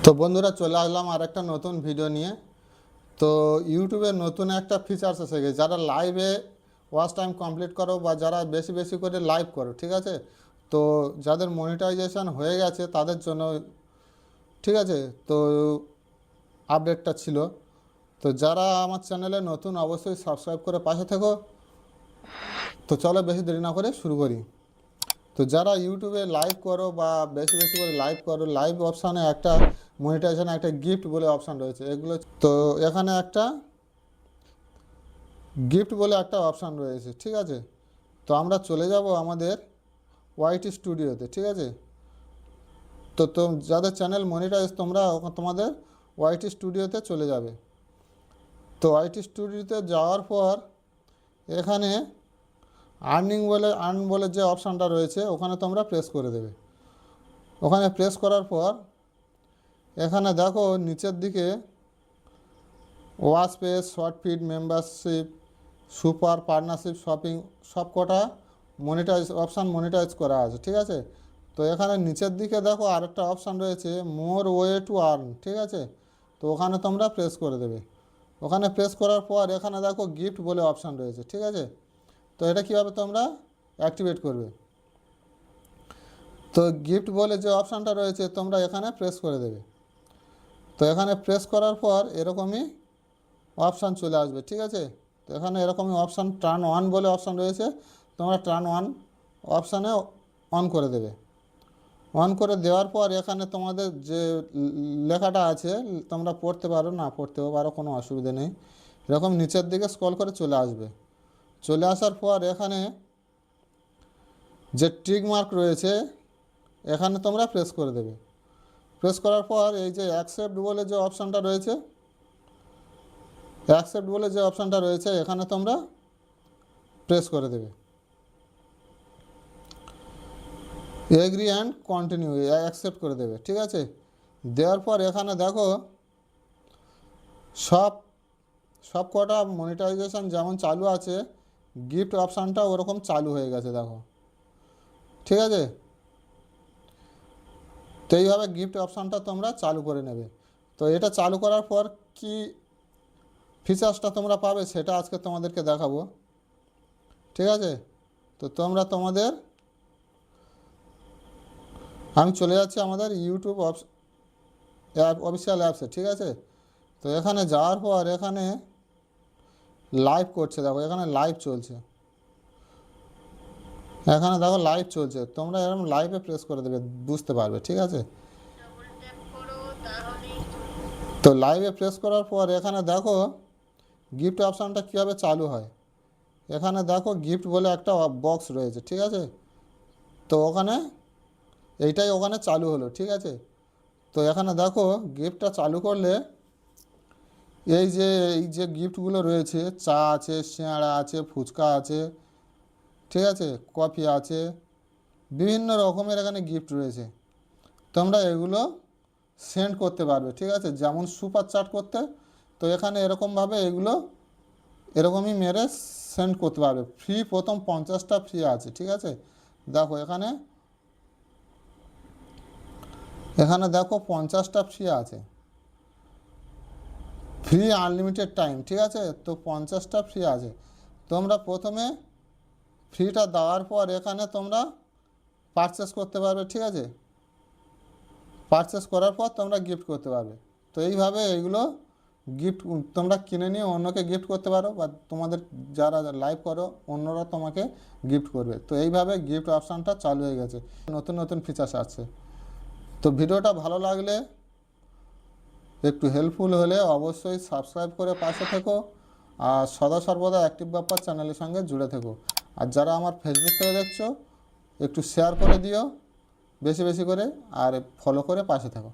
তো বন্ধুরা চলে আসলাম আর একটা নতুন ভিডিও নিয়ে। তো ইউটিউবে নতুন একটা ফিচার্স এসে গেছে, যারা লাইভে ওয়াচ টাইম কমপ্লিট করো বা যারা বেশি বেশি করে লাইভ করো, ঠিক আছে। তো যাদের মনিটাইজেশন হয়ে গেছে তাদের জন্য, ঠিক আছে, তো আপডেটটা ছিল। তো যারা আমার চ্যানেলে নতুন অবশ্যই সাবস্ক্রাইব করে পাশে থেকো। তো চলো বেশি দেরি না করে শুরু করি। তো যারা ইউটিউবে লাইভ করো বা বেশি বেশি করে লাইভ করো, লাইভ অপশানে একটা মনিটাইজেশনে একটা গিফট বলে অপশান রয়েছে এগুলো। তো এখানে একটা গিফট বলে একটা অপশান রয়েছে, ঠিক আছে। তো আমরা চলে যাব আমাদের ওয়াইটি স্টুডিওতে, ঠিক আছে। তো যাদের চ্যানেল মনিটাইজ তোমরা তোমাদের ওয়াইটি স্টুডিওতে চলে যাবে। তো ওয়াইটি স্টুডিওতে যাওয়ার পর এখানে আর্ন বলে যে অপশানটা রয়েছে ওখানে তোমরা প্রেস করে দেবে। ওখানে প্রেস করার পর এখানে দেখো নিচের দিকে watch page, short feed, membership, super, partnership, shopping সব কটা মনিটাইজ করা আছে, ঠিক আছে। তো এখানে নিচের দিকে দেখো আরেকটা অপশান রয়েছে মোর ওয়ে টু আর্ন, ঠিক আছে। তো ওখানে তোমরা প্রেস করে দেবে। ওখানে প্রেস করার পর এখানে দেখো গিফট বলে অপশান রয়েছে, ঠিক আছে। তো এটা কীভাবে তোমরা অ্যাক্টিভেট করবে, তো গিফট বলে যে অপশানটা রয়েছে তোমরা এখানে প্রেস করে দেবে। তো এখানে প্রেস করার পর এরকমই অপশান চলে আসবে, ঠিক আছে। তো এখানে এরকমই অপশান টার্ন অন বলে অপশান রয়েছে, তোমরা টার্ন অন অপশানে অন করে দেবে। অন করে দেওয়ার পর এখানে তোমাদের যে লেখাটা আছে তোমরা পড়তে পারো, না পড়তেও পারো, কোনো অসুবিধা নেই। এরকম নিচের দিকে স্ক্রল করে চলে আসবে। চলে আসার পর এখানে যে টিক মার্ক রয়েছে এখানে তোমরা প্রেস করে দেবে। প্রেস করার পর এই যে অ্যাকসেপ্ট বলে যে অপশানটা রয়েছে এখানে তোমরা প্রেস করে দেবে। এগ্রি অ্যান্ড কন্টিনিউ অ্যাকসেপ্ট করে দেবে, ঠিক আছে। দেওয়ার পর এখানে দেখো সব কটা মনিটাইজেশন যেমন চালু আছে গিফট অপশানটা ওরকম চালু হয়ে গেছে দেখো, ঠিক আছে। তো এইভাবে গিফট অপশানটা তোমরা চালু করে নেবে। তো এটা চালু করার পর কি ফিচার্সটা তোমরা পাবে সেটা আজকে তোমাদেরকে দেখাবো, ঠিক আছে। তো আমি চলে যাচ্ছি আমাদের ইউটিউব অফিসিয়াল অ্যাপসে, ঠিক আছে। তো এখানে যাওয়ার পর এখানে লাইভ করছে দেখো, এখানে লাইভ চলছে, এখানে দেখো লাইভ চলছে। তোমরা এরকম লাইভে প্রেস করে দেবে, বুঝতে পারবে, ঠিক আছে। তো লাইভে প্রেস করার পর এখানে দেখো গিফট অপশানটা কীভাবে চালু হয়। এখানে দেখো গিফট বলে একটা বক্স রয়েছে, ঠিক আছে। তো ওখানে চালু হলো, ঠিক আছে। তো এখানে দেখো গিফটটা চালু করলে এই যে গিফটগুলো রয়েছে, চা আছে, সিঙাড়া আছে, ফুচকা আছে, ঠিক আছে, কফি আছে, বিভিন্ন রকমের এখানে গিফট রয়েছে। তোমরা এগুলো সেন্ড করতে পারবে, ঠিক আছে, যেমন সুপার চ্যাট করতে। তো এখানে এরকমভাবে এরকমই মেরে সেন্ড করতে পারবে। ফ্রি প্রথম 50টা ফ্রি আছে, ঠিক আছে। দেখো এখানে দেখো 50টা ফ্রি আছে, ফ্রি আনলিমিটেড টাইম, ঠিক আছে। তো 50টা ফ্রি আছে। তোমরা প্রথমে ফ্রিটা দেওয়ার পর এখানে তোমরা পারচেস করতে পারবে, ঠিক আছে। পারচেস করার পর তোমরা গিফট করতে পারবে। তো এইভাবে এইগুলো গিফট তোমরা কিনে নিয়ে অন্যকে গিফট করতে পারো, বা তোমাদের যারা লাইভ করো অন্যরা তোমাকে গিফট করবে। তো এইভাবে গিফট অপশানটা চালু হয়ে গেছে, নতুন নতুন ফিচার্স আছে। তো ভিডিওটা ভালো লাগলে, একটু হেল্পফুল হলে অবশ্যই সাবস্ক্রাইব করে পাশে থেকো, আর সদা সর্বদা অ্যাক্টিভ ব্যাপার চ্যানেলের সঙ্গে জুড়ে থেকো। আর যারা আমার ফেসবুক থেকে দেখছো একটু শেয়ার করে দিও বেশি বেশি করে, আর ফলো করে পাশে থাকো।